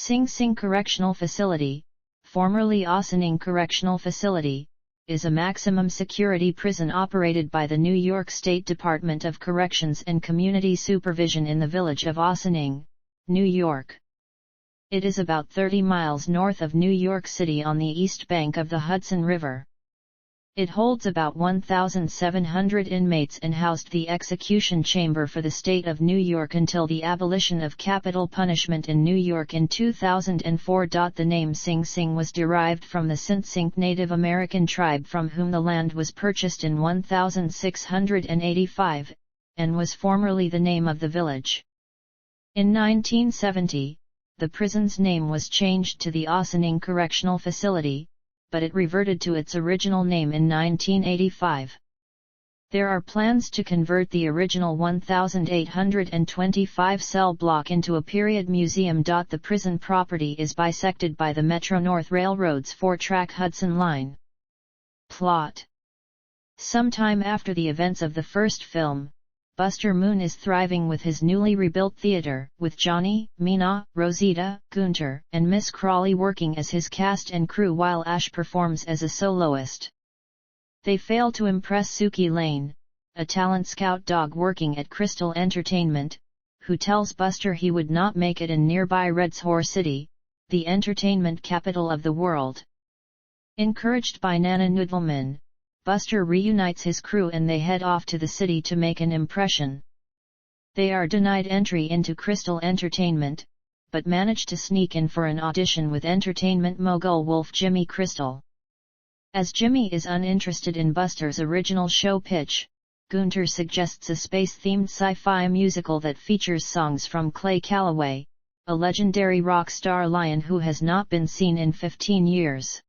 Sing Correctional Facility, formerly Ossining Correctional Facility, is a maximum security prison operated by the New York State Department of Corrections and Community Supervision in the village of Ossining, New York. It is about 30 miles north of New York City on the east bank of the Hudson River. It holds about 1,700 inmates and housed the execution chamber for the state of New York until the abolition of capital punishment in New York in 2004. The name Sing Sing was derived from the Sint-Sink Native American tribe from whom the land was purchased in 1685, and was formerly the name of the village. In 1970, the prison's name was changed to the Ossining Correctional Facility, but it reverted to its original name in 1985. There are plans to convert the original 1,825 cell block into a period museum. The prison property is bisected by the Metro-North Railroad's 4-track Hudson Line. Plot: sometime after the events of the first film, Buster Moon is thriving with his newly rebuilt theater, with Johnny, Mina, Rosita, Gunter, and Miss Crawley working as his cast and crew while Ash performs as a soloist. They fail to impress Suki Lane, a talent scout dog working at Crystal Entertainment, who tells Buster he would not make it in nearby Redshore City, the entertainment capital of the world. Encouraged by Nana Noodleman, Buster reunites his crew and they head off to the city to make an impression. They are denied entry into Crystal Entertainment, but manage to sneak in for an audition with entertainment mogul Wolf Jimmy Crystal. As Jimmy is uninterested in Buster's original show pitch, Gunter suggests a space-themed sci-fi musical that features songs from Clay Calloway, a legendary rock star lion who has not been seen in 15 years.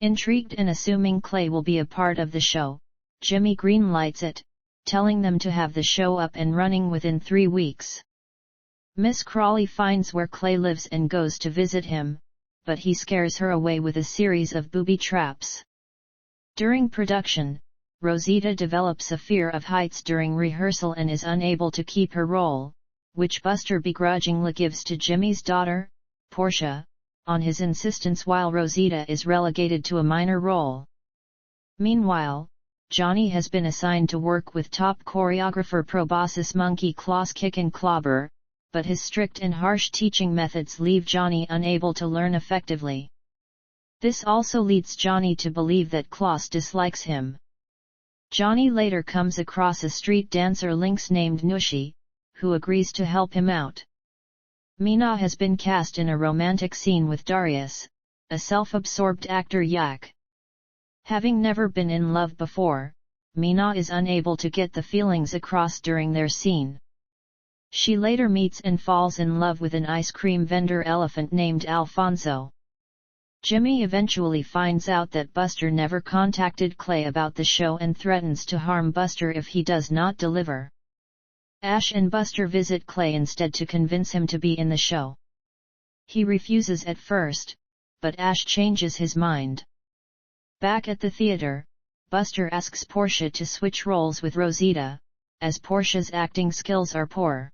Intrigued and assuming Clay will be a part of the show, Jimmy greenlights it, telling them to have the show up and running within 3 weeks. Miss Crawley finds where Clay lives and goes to visit him, but he scares her away with a series of booby traps. During production, Rosita develops a fear of heights during rehearsal and is unable to keep her role, which Buster begrudgingly gives to Jimmy's daughter, Portia, on his insistence, while Rosita is relegated to a minor role. Meanwhile, Johnny has been assigned to work with top choreographer Proboscis Monkey Klaus Kick and Clobber, but his strict and harsh teaching methods leave Johnny unable to learn effectively. This also leads Johnny to believe that Klaus dislikes him. Johnny later comes across a street dancer Lynx named Nushi, who agrees to help him out. Mina has been cast in a romantic scene with Darius, a self-absorbed actor yak. Having never been in love before, Mina is unable to get the feelings across during their scene. She later meets and falls in love with an ice cream vendor elephant named Alfonso. Jimmy eventually finds out that Buster never contacted Clay about the show and threatens to harm Buster if he does not deliver. Ash and Buster visit Clay instead to convince him to be in the show. He refuses at first, but Ash changes his mind. Back at the theater, Buster asks Portia to switch roles with Rosita, as Portia's acting skills are poor.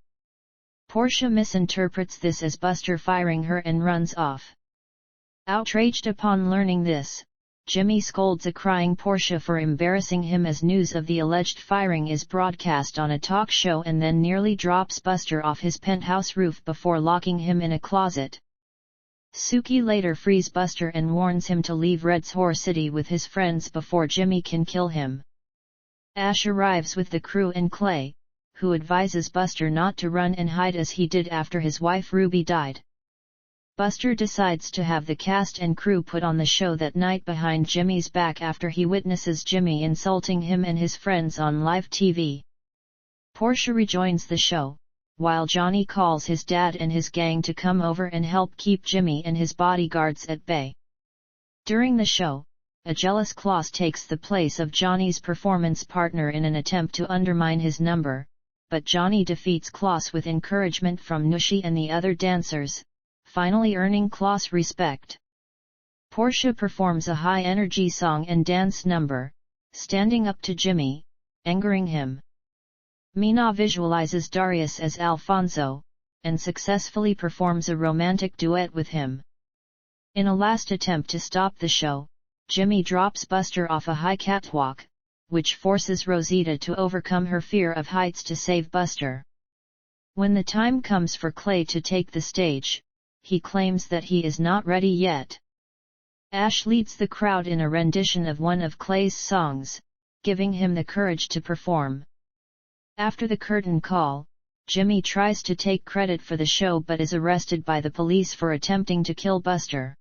Portia misinterprets this as Buster firing her and runs off. Outraged upon learning this, Jimmy scolds a crying Portia for embarrassing him as news of the alleged firing is broadcast on a talk show, and then nearly drops Buster off his penthouse roof before locking him in a closet. Suki later frees Buster and warns him to leave Redshore City with his friends before Jimmy can kill him. Ash arrives with the crew and Clay, who advises Buster not to run and hide as he did after his wife Ruby died. Buster decides to have the cast and crew put on the show that night behind Jimmy's back after he witnesses Jimmy insulting him and his friends on live TV. Portia rejoins the show, while Johnny calls his dad and his gang to come over and help keep Jimmy and his bodyguards at bay. During the show, a jealous Klaus takes the place of Johnny's performance partner in an attempt to undermine his number, but Johnny defeats Klaus with encouragement from Nushi and the other dancers, finally earning Klaus' respect. Portia performs a high-energy song and dance number, standing up to Jimmy, angering him. Mina visualizes Darius as Alfonso, and successfully performs a romantic duet with him. In a last attempt to stop the show, Jimmy drops Buster off a high catwalk, which forces Rosita to overcome her fear of heights to save Buster. When the time comes for Clay to take the stage, he claims that he is not ready yet. Ash leads the crowd in a rendition of one of Clay's songs, giving him the courage to perform. After the curtain call, Jimmy tries to take credit for the show but is arrested by the police for attempting to kill Buster.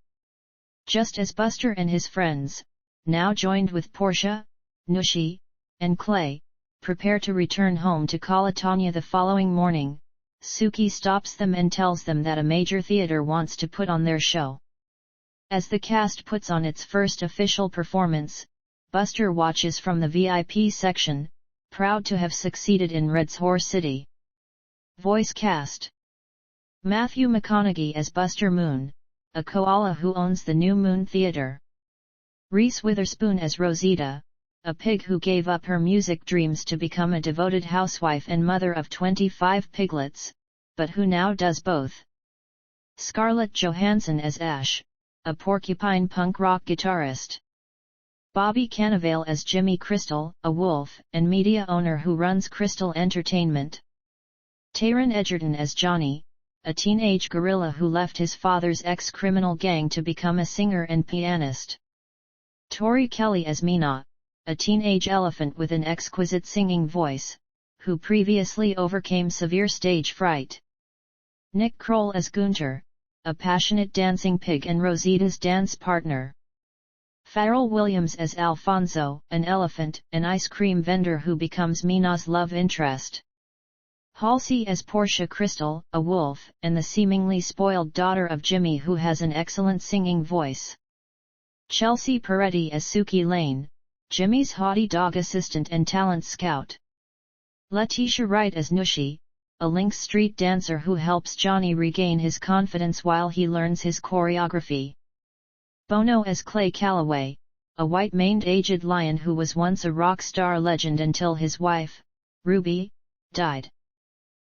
Just as Buster and his friends, now joined with Portia, Nushi, and Clay, prepare to return home to Kalatanya the following morning, Suki stops them and tells them that a major theater wants to put on their show. As the cast puts on its first official performance, Buster watches from the VIP section, proud to have succeeded in Red's Horse City. Voice cast: Matthew McConaughey as Buster Moon, a koala who owns the New Moon Theater. Reese Witherspoon as Rosita, a pig who gave up her music dreams to become a devoted housewife and mother of 25 piglets, but who now does both. Scarlett Johansson as Ash, a porcupine punk rock guitarist. Bobby Cannavale as Jimmy Crystal, a wolf and media owner who runs Crystal Entertainment. Taron Egerton as Johnny, a teenage gorilla who left his father's ex-criminal gang to become a singer and pianist. Tori Kelly as Mina, a teenage elephant with an exquisite singing voice, who previously overcame severe stage fright. Nick Kroll as Gunter, a passionate dancing pig and Rosita's dance partner. Pharrell Williams as Alfonso, an elephant and ice cream vendor who becomes Mina's love interest. Halsey as Portia Crystal, a wolf and the seemingly spoiled daughter of Jimmy who has an excellent singing voice. Chelsea Peretti as Suki Lane, Jimmy's haughty dog assistant and talent scout. Letitia Wright as Nushi, a Lynx street dancer who helps Johnny regain his confidence while he learns his choreography. Bono as Clay Calloway, a white-maned aged lion who was once a rock star legend until his wife, Ruby, died.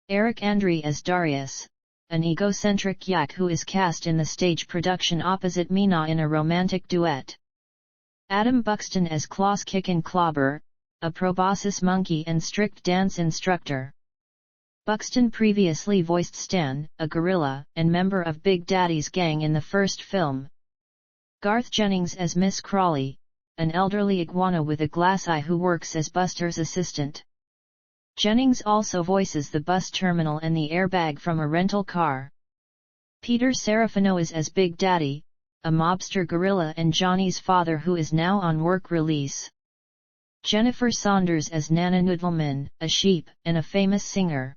Eric Andre as Darius, an egocentric yak who is cast in the stage production opposite Mina in a romantic duet. Adam Buxton as Klaus Kickin' Clobber, a proboscis monkey and strict dance instructor. Buxton previously voiced Stan, a gorilla and member of Big Daddy's gang in the first film. Garth Jennings as Miss Crawley, an elderly iguana with a glass eye who works as Buster's assistant. Jennings also voices the bus terminal and the airbag from a rental car. Peter Serafino is as Big Daddy, a mobster gorilla and Johnny's father who is now on work release. Jennifer Saunders as Nana Noodleman, a sheep and a famous singer.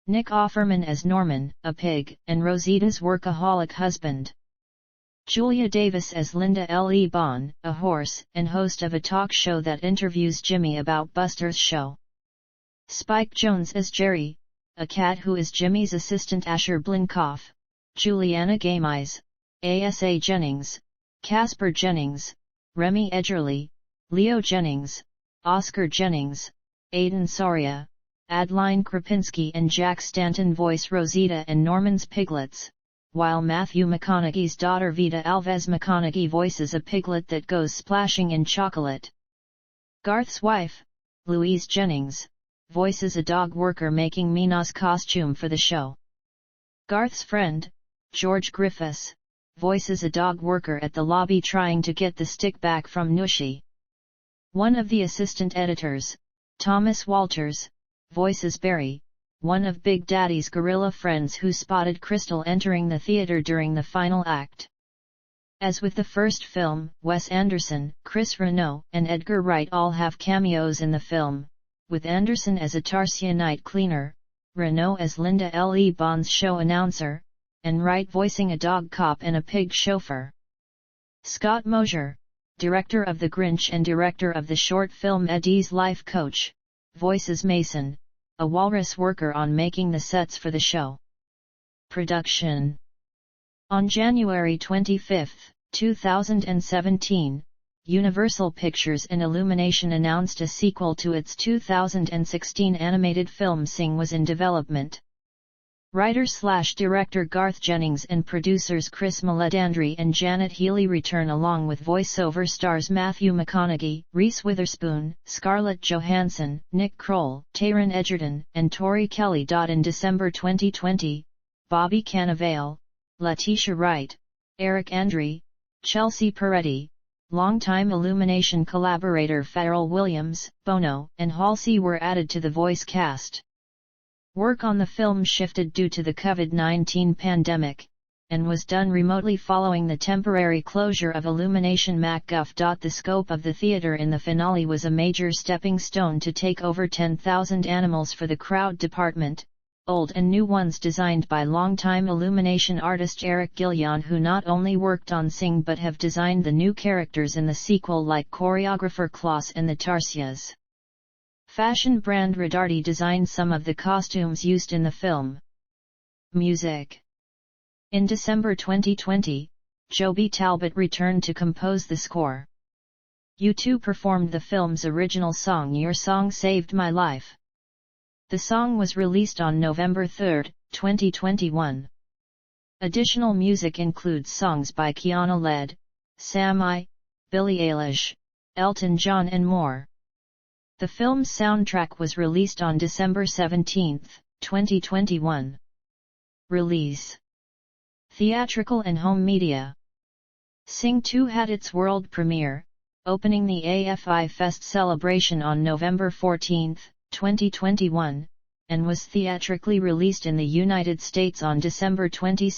Nick Offerman as Norman, a pig and Rosita's workaholic husband. Julia Davis as Linda L. E. Bon, a horse and host of a talk show that interviews Jimmy about Buster's show. Spike Jones as Jerry, a cat who is Jimmy's assistant. Asher Blinkoff, Juliana Gameis, Asa Jennings, Casper Jennings, Remy Edgerly, Leo Jennings, Oscar Jennings, Aidan Soria, Adeline Krapinski and Jack Stanton voice Rosita and Norman's piglets, while Matthew McConaughey's daughter Vita Alves McConaughey voices a piglet that goes splashing in chocolate. Garth's wife, Louise Jennings, voices a dog worker making Mina's costume for the show. Garth's friend, George Griffiths, voices a dog worker at the lobby trying to get the stick back from Nushi. One of the assistant editors, Thomas Walters, voices Barry, one of Big Daddy's gorilla friends who spotted Crystal entering the theater during the final act. As with the first film, Wes Anderson, Chris Renault, and Edgar Wright all have cameos in the film, with Anderson as a Tarsia night cleaner, Renault as Linda L. E. Bon's show announcer, and Wright voicing a dog cop and a pig chauffeur. Scott Mosier, director of The Grinch and director of the short film Eddie's Life Coach, voices Mason, a walrus worker on making the sets for the show. Production. On January 25, 2017, Universal Pictures and Illumination announced a sequel to its 2016 animated film Sing was in development. Writer/director Garth Jennings and producers Chris Meledandri and Janet Healy return along with voiceover stars Matthew McConaughey, Reese Witherspoon, Scarlett Johansson, Nick Kroll, Taron Egerton, and Tori Kelly. In December 2020, Bobby Cannavale, Letitia Wright, Eric Andre, Chelsea Peretti, longtime Illumination collaborator Pharrell Williams, Bono, and Halsey were added to the voice cast. Work on the film shifted due to the COVID-19 pandemic, and was done remotely following the temporary closure of Illumination MacGuff. The scope of the theater in the finale was a major stepping stone to take over 10,000 animals for the crowd department, old and new ones designed by longtime Illumination artist Eric Gillian, who not only worked on Sing but have designed the new characters in the sequel like choreographer Klaus and the Tarsias. Fashion brand Rodarty designed some of the costumes used in the film. Music. In December 2020, Joby Talbot returned to compose the score. U2 performed the film's original song Your Song Saved My Life. The song was released on November 3, 2021. Additional music includes songs by Keanu Led, Sam I, Billie Eilish, Elton John and more. The film's soundtrack was released on December 17, 2021. Release. Theatrical and home media. Sing 2 had its world premiere, opening the AFI Fest celebration on November 14, 2021, and was theatrically released in the United States on December 22,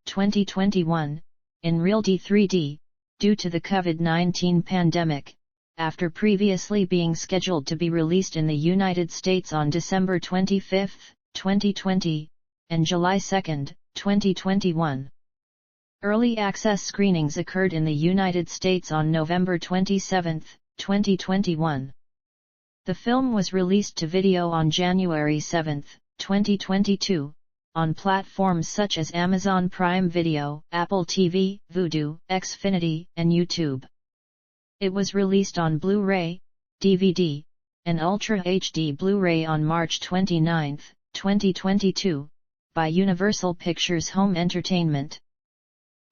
2021, in Realty 3D, due to the COVID-19 pandemic, after previously being scheduled to be released in the United States on December 25, 2020, and July 2, 2021. Early access screenings occurred in the United States on November 27, 2021. The film was released to video on January 7, 2022, on platforms such as Amazon Prime Video, Apple TV, Vudu, Xfinity, and YouTube. It was released on Blu-ray, DVD, and Ultra HD Blu-ray on March 29, 2022, by Universal Pictures Home Entertainment.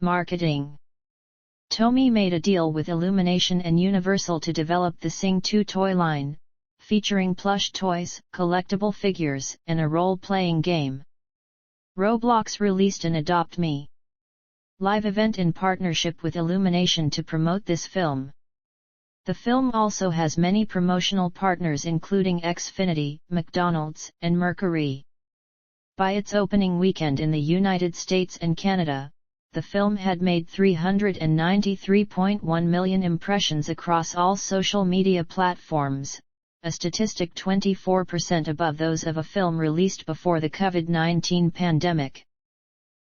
Marketing. Tomy made a deal with Illumination and Universal to develop the Sing 2 toy line, featuring plush toys, collectible figures, and a role-playing game. Roblox released an Adopt Me live event in partnership with Illumination to promote this film. The film also has many promotional partners including Xfinity, McDonald's, and Mercury. By its opening weekend in the United States and Canada, the film had made 393.1 million impressions across all social media platforms, a statistic 24% above those of a film released before the COVID-19 pandemic.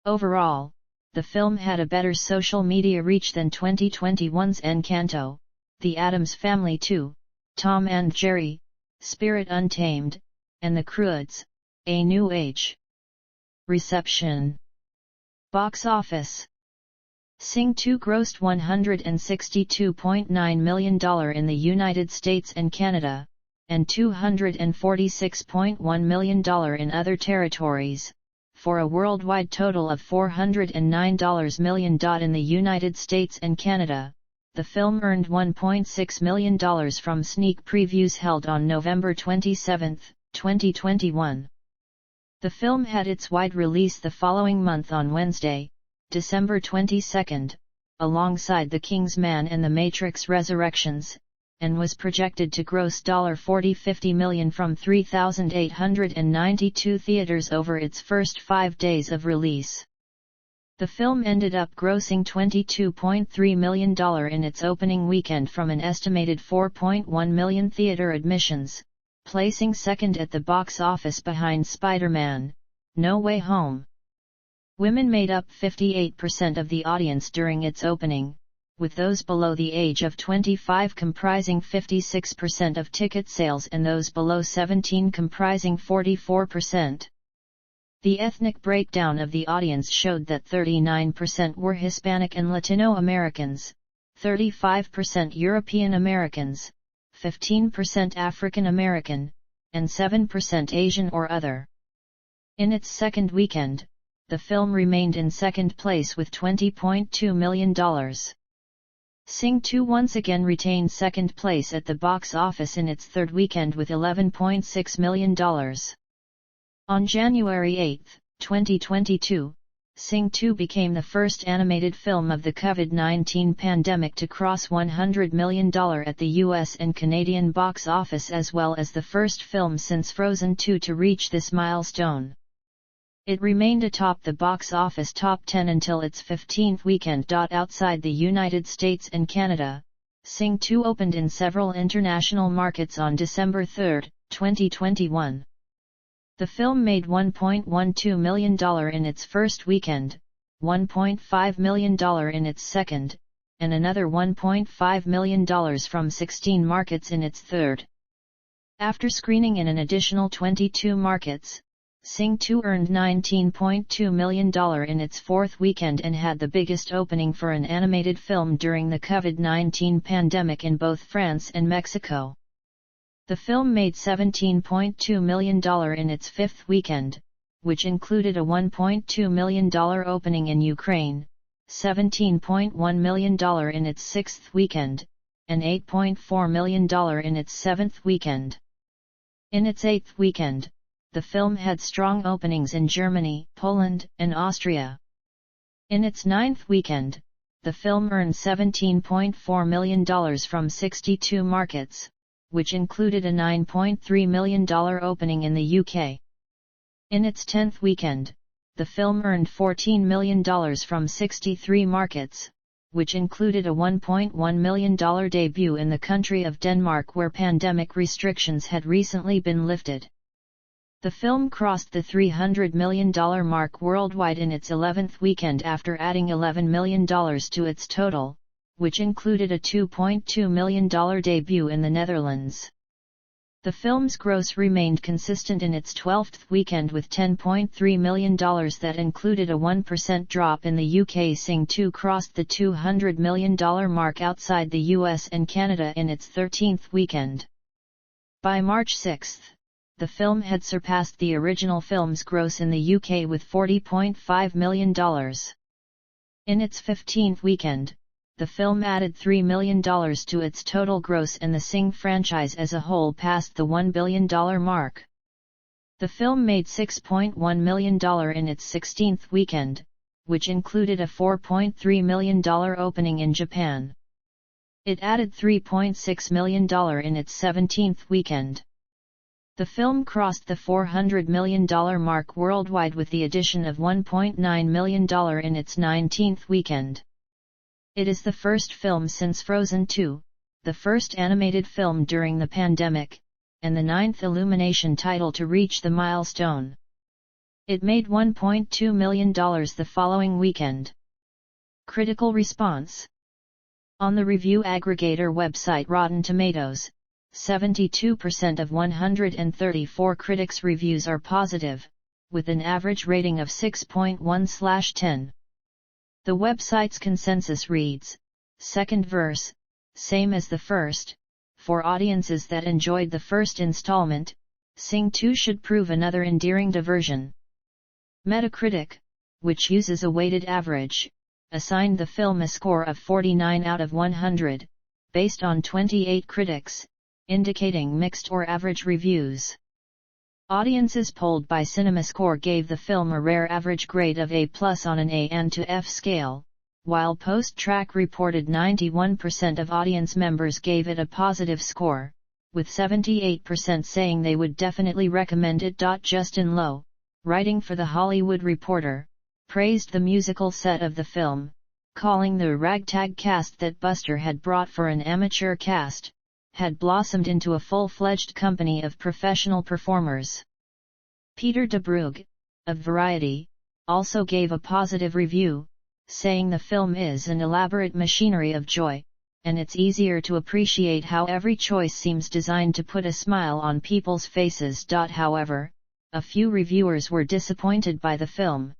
Overall, the film had a better social media reach than 2021's Encanto, The Addams Family 2, Tom and Jerry, Spirit Untamed, and The Croods, A New Age. Reception. Box office. Sing 2 grossed $162.9 million in the United States and Canada, and $246.1 million in other territories, for a worldwide total of $409 million in the United States and Canada. The film earned $1.6 million from sneak previews held on November 27, 2021. The film had its wide release the following month on Wednesday, December 22, alongside The King's Man and The Matrix Resurrections, and was projected to gross $50 million from 3,892 theaters over its first 5 days of release. The film ended up grossing $22.3 million in its opening weekend from an estimated 4.1 million theater admissions, placing second at the box office behind Spider-Man: No Way Home. Women made up 58% of the audience during its opening, with those below the age of 25 comprising 56% of ticket sales and those below 17 comprising 44%. The ethnic breakdown of the audience showed that 39% were Hispanic and Latino Americans, 35% European Americans, 15% African American, and 7% Asian or other. In its second weekend, the film remained in second place with $20.2 million. Sing 2 once again retained second place at the box office in its third weekend with $11.6 million. On January 8, 2022, Sing 2 became the first animated film of the COVID-19 pandemic to cross $100 million at the US and Canadian box office, as well as the first film since Frozen 2 to reach this milestone. It remained atop the box office top 10 until its 15th weekend. Outside the United States and Canada, Sing 2 opened in several international markets on December 3, 2021. The film made $1.12 million in its first weekend, $1.5 million in its second, and another $1.5 million from 16 markets in its third. After screening in an additional 22 markets, Sing 2 earned $19.2 million in its fourth weekend and had the biggest opening for an animated film during the COVID-19 pandemic in both France and Mexico. The film made $17.2 million in its fifth weekend, which included a $1.2 million opening in Ukraine, $17.1 million in its sixth weekend, and $8.4 million in its seventh weekend. In its eighth weekend, the film had strong openings in Germany, Poland, and Austria. In its ninth weekend, the film earned $17.4 million from 62 markets, which included a $9.3 million opening in the UK. In its 10th weekend, the film earned $14 million from 63 markets, which included a $1.1 million debut in the country of Denmark, where pandemic restrictions had recently been lifted. The film crossed the $300 million mark worldwide in its 11th weekend after adding $11 million to its total, which included a $2.2 million debut in the Netherlands. The film's gross remained consistent in its 12th weekend with $10.3 million that included a 1% drop in the UK. Sing 2 crossed the $200 million mark outside the US and Canada in its 13th weekend. By March 6, the film had surpassed the original film's gross in the UK with $40.5 million. In its 15th weekend, the film added $3 million to its total gross, and the Sing franchise as a whole passed the $1 billion mark. The film made $6.1 million in its 16th weekend, which included a $4.3 million opening in Japan. It added $3.6 million in its 17th weekend. The film crossed the $400 million mark worldwide with the addition of $1.9 million in its 19th weekend. It is the first film since Frozen 2, the first animated film during the pandemic, and the ninth Illumination title to reach the milestone. It made $1.2 million the following weekend. Critical response. On the review aggregator website Rotten Tomatoes, 72% of 134 critics' reviews are positive, with an average rating of 6.1/10. The website's consensus reads, "Second verse, same as the first. For audiences that enjoyed the first installment, Sing 2 should prove another endearing diversion." Metacritic, which uses a weighted average, assigned the film a score of 49 out of 100, based on 28 critics, indicating mixed or average reviews. Audiences polled by CinemaScore gave the film a rare average grade of A+ on an A and to F scale, while Post-Track reported 91% of audience members gave it a positive score, with 78% saying they would definitely recommend it. Justin Lowe, writing for The Hollywood Reporter, praised the musical set of the film, calling the ragtag cast that Buster had brought for an amateur cast, had blossomed into a full-fledged company of professional performers. Peter de Brugge, of Variety, also gave a positive review, saying the film is an elaborate machinery of joy, and it's easier to appreciate how every choice seems designed to put a smile on people's faces. However, a few reviewers were disappointed by the film.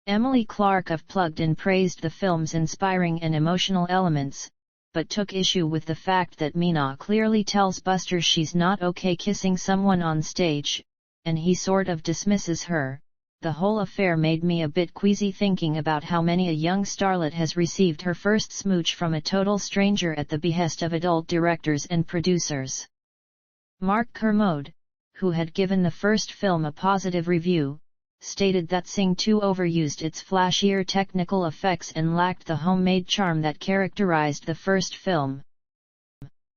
Emily Clark of Plugged In praised the film's inspiring and emotional elements, but took issue with the fact that Meena clearly tells Buster she's not okay kissing someone on stage, and he sort of dismisses her. The whole affair made me a bit queasy thinking about how many a young starlet has received her first smooch from a total stranger at the behest of adult directors and producers. Mark Kermode, who had given the first film a positive review, stated that Sing 2 overused its flashier technical effects and lacked the homemade charm that characterized the first film.